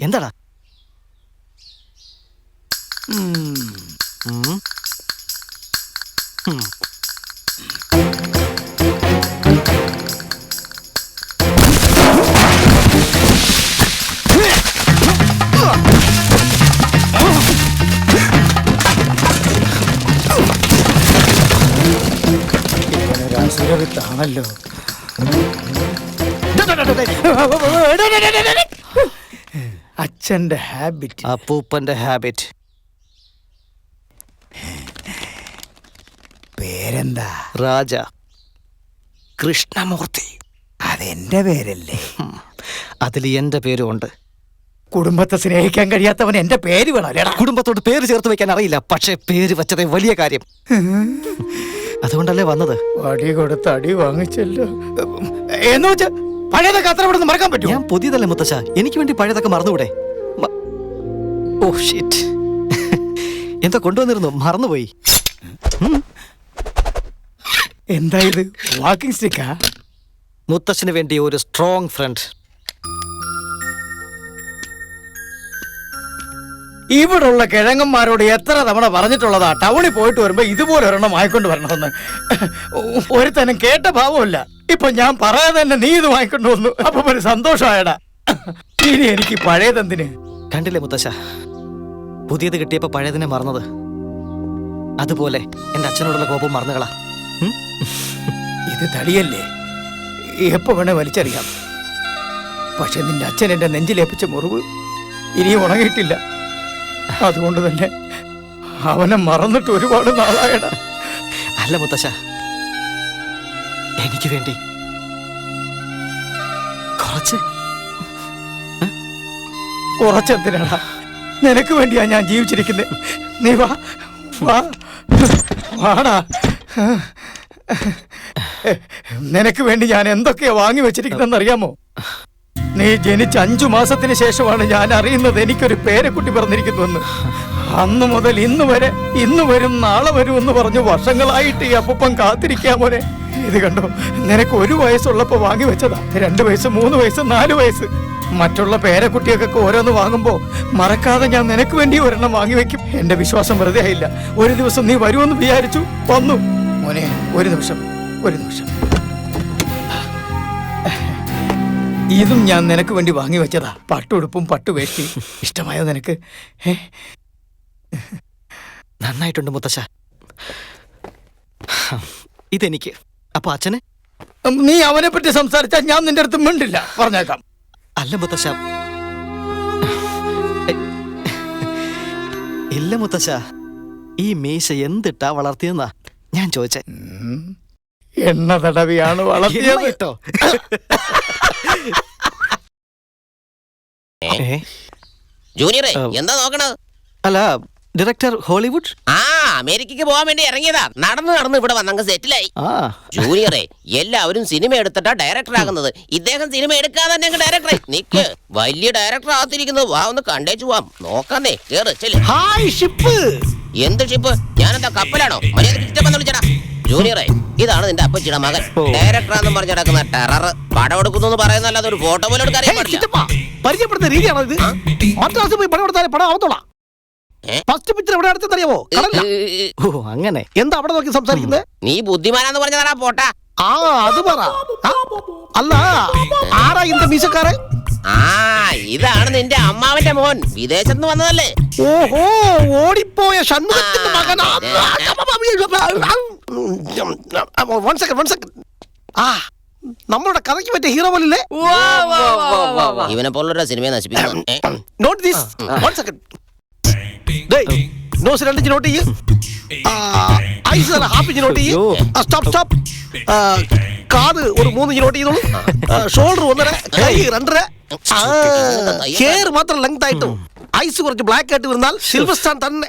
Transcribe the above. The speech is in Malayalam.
എന്താടാ? ാണല്ലോ. അച്ഛന്റെ ഹാബിറ്റ്, അപ്പൂപ്പന്റെ ഹാബിറ്റ്. പേരെന്താ? രാജ കൃഷ്ണമൂർത്തി. അതെന്റെ പേരല്ലേ? അതിൽ എന്റെ പേരും ഉണ്ട്. കുടുംബത്തെ സ്നേഹിക്കാൻ കഴിയാത്തവൻ എന്റെ പേര് വേണം. കുടുംബത്തോട് പേര് ചേർത്ത് വെക്കാൻ അറിയില്ല, പക്ഷെ പേര് വെച്ചതേ വലിയ കാര്യം. അതുകൊണ്ടല്ലേ വന്നത്. വടി കൊടുത്ത് അടി വാങ്ങിച്ചല്ലോ എന്ന് വെച്ച് പഴയതൊക്കെ അത്ര ഇവിടെ മറക്കാൻ പറ്റും? ഞാൻ പുതിയതല്ലേ മുത്തശ്ശ, എനിക്ക് വേണ്ടി പഴയതൊക്കെ മറന്നുകൂടെ? ഓ ഷിറ്റ്, എന്തോ കൊണ്ടുവന്നിരുന്നു, മറന്നുപോയി. എന്താ ഇത്, വാക്കിംഗ് സ്റ്റിക്കാ? മുത്തശ്ശന് വേണ്ടി ഒരു സ്ട്രോങ് ഫ്രണ്ട്. ഇവിടുള്ള കിഴങ്ങന്മാരോട് എത്ര തവണ പറഞ്ഞിട്ടുള്ളതാ ടൗണിൽ പോയിട്ട് വരുമ്പോ ഇതുപോലെ ഒരെണ്ണം വാങ്ങിക്കൊണ്ട് വരണമെന്ന്. ഒരുത്തനും കേട്ട ഭാവമില്ല. ഇപ്പൊ ഞാൻ പറയാതെ തന്നെ നീ ഇത് വാങ്ങിക്കൊണ്ട് വന്നു. അപ്പൊ ഒരു സന്തോഷമായടാ. ഇനി എനിക്ക് പഴയതെന്തിന്? കണ്ടില്ലേ മുത്തശ്ശ, പുതിയത് കിട്ടിയപ്പോ പഴയതിനെ മറന്നത്. അതുപോലെ എന്റെ അച്ഛനോടുള്ള കോപം മറന്നുകളാ. ഇത് തടിയല്ലേ, എപ്പോ വേണേ വലിച്ചറിയാം. പക്ഷെ നിന്റെ അച്ഛൻ എന്റെ നെഞ്ചിലേപ്പിച്ച മുറിവ് ഇനിയും ഉണങ്ങിയിട്ടില്ല. അതുകൊണ്ട് തന്നെ അവനെ മറന്നിട്ട് ഒരുപാട് നാളായടാ. അല്ല മുത്തശ്ശ, എനിക്ക് വേണ്ടി കുറച്ചെന്തിനാടാ? നിനക്ക് വേണ്ടിയാ ഞാൻ ജീവിച്ചിരിക്കുന്നത്. നീ വാ വാ വാടാ. നിനക്ക് വേണ്ടി ഞാൻ എന്തൊക്കെയാ വാങ്ങി വെച്ചിരിക്കുന്നതെന്ന് അറിയാമോ? നീ ജനിച്ച 5 മാസത്തിന് ശേഷമാണ് ഞാൻ അറിയുന്നത് എനിക്കൊരു പേരക്കുട്ടി പറഞ്ഞിരിക്കുന്നുവെന്ന്. അന്ന് മുതൽ ഇന്ന് വരെ, ഇന്ന് വരും നാളെ വരും എന്ന് പറഞ്ഞു വർഷങ്ങളായിട്ട് ഈ അപ്പൂപ്പൻ കാത്തിരിക്കാമോനെ. ഇത് കണ്ടോ, നിനക്ക് 1 വയസ്സുള്ളപ്പോ വാങ്ങി വെച്ചതാ. 2 വയസ്സ്, 3 വയസ്സ്, 4 വയസ്സ്. മറ്റുള്ള പേരക്കുട്ടിയൊക്കെ ഓരോന്ന് വാങ്ങുമ്പോ മറക്കാതെ ഞാൻ നിനക്ക് വേണ്ടി ഒരെണ്ണം വാങ്ങി വെക്കും. എന്റെ വിശ്വാസം വെറുതെ ആയില്ല. ഒരു ദിവസം നീ വരുമെന്ന് വിചാരിച്ചു, വന്നു. മോനെ, ഒരു നിമിഷം. ഇതും ഞാൻ നിനക്ക് വേണ്ടി വാങ്ങി വെച്ചതാ. പട്ടുടുപ്പും പട്ടുവേഷ്ടി. ഇഷ്ടമായോ നിനക്ക്? നന്നായിട്ടുണ്ട് മുത്തശ്ശ. ഇതെനിക്ക്. അപ്പൊ അച്ഛന്? നീ അവനെ പറ്റി സംസാരിച്ചാൽ ഞാൻ നിന്റെ അടുത്ത് മിണ്ടില്ല, പറഞ്ഞേക്കാം. അല്ല മുത്തശ്ശ, ഇല്ല മുത്തശ്ശ, ഈ മീശ എന്തിട്ടാ വളർത്തിയെന്നാ ഞാൻ ചോദിച്ചേ. എണ്ണ തടവിയാണ് വളർത്തിയത് കേട്ടോ. ജൂനിയറെ, എന്താ നോക്കണത്? അല്ല, ഡയറക്ടർ ഹോളിവുഡ്. അമേരിക്കക്ക് പോകാൻ വേണ്ടി ഇറങ്ങിയതാ. നടന്ന് ഇവിടെ വന്നങ്ങ് സെറ്റിലായി. ജൂനിയറെ, എല്ലാവരും സിനിമ എടുത്തിട്ടാ ഡയറക്ടർ ആകുന്നത്. ഇദ്ദേഹം സിനിമ എടുക്കാതെ തന്നെ ഡയറക്ടറായി. നിക്ക്, വലിയ ഡയറക്ടർ ആകത്തിരിക്കുന്നത്. വാ, ഒന്ന് കണ്ടേച്ചു പോവാം. നോക്കാന്നേ, കേറ് ചെല്. എന്ത് ഷിപ്പ്? ഞാനെന്താ കപ്പലാണോ? വിളിച്ചടാ. ജൂനിയറെ, ഇതാണ് നിന്റെ അപ്പച്ചിയുടെ മകൻ. ഡയറക്ടറാന്ന് പറഞ്ഞ് നടക്കുന്ന ടെറർ. പടം എടുക്കുന്നു പറയുന്നല്ലാതെ ഒരു ഫോട്ടോ പോലും എടുക്കാൻ പരിചയപ്പെടുന്ന രീതിയാണോ ഇത്? മദ്രാസിൽ പോയി പടം എടുത്താലേ പടം ആവത്തോളാം. ഫസ്റ്റ് പിക്ചർ എവിടെ അടുത്തെന്നറിയാമോ? ഓ, അങ്ങനെ. എന്താ അവിടെ നോക്കി സംസാരിക്കുന്നത്? നീ ബുദ്ധിമാനാന്ന് പറഞ്ഞതാ പോട്ടാ. അത് പറ. അല്ല, ആരാ ഇന്ന മീശക്കാരൻ? ഇതാണ് നിന്റെ അമ്മാവന്റെ മോൻ. വിദേശത്ത് വന്നതല്ലേ? ഓഹോ, ഓടിപ്പോയ ഷൺമുഖത്തിന്റെ മകനാ. നമ്മളുടെ കഥയ്ക്ക് പറ്റിയ ഹീറോ പോലല്ലേ? ഇവനെ പോലുള്ള സിനിമയെ നശിപ്പിക്കുന്നു. നോട്ട് 2 ഇഞ്ച് നോട്ട് ചെയ്യ്. ഐസ് 1/2 ഇഞ്ച് നോട്ട് ചെയ്യ്. സ്റ്റോപ്പ്. കാത് ഒരു 3 ഇഞ്ച് നോട്ട് ചെയ്തോളൂ. ഷോൾഡർ 1.5, കൈ 2.5. ഹെയർ മാത്രം ലെങ്ത് ആയിട്ടും ഐസ് കുറച്ച് ബ്ലാക്ക് ആയിട്ട് വരുന്നാൽ സിൽവർ സ്റ്റാർ തന്നെ.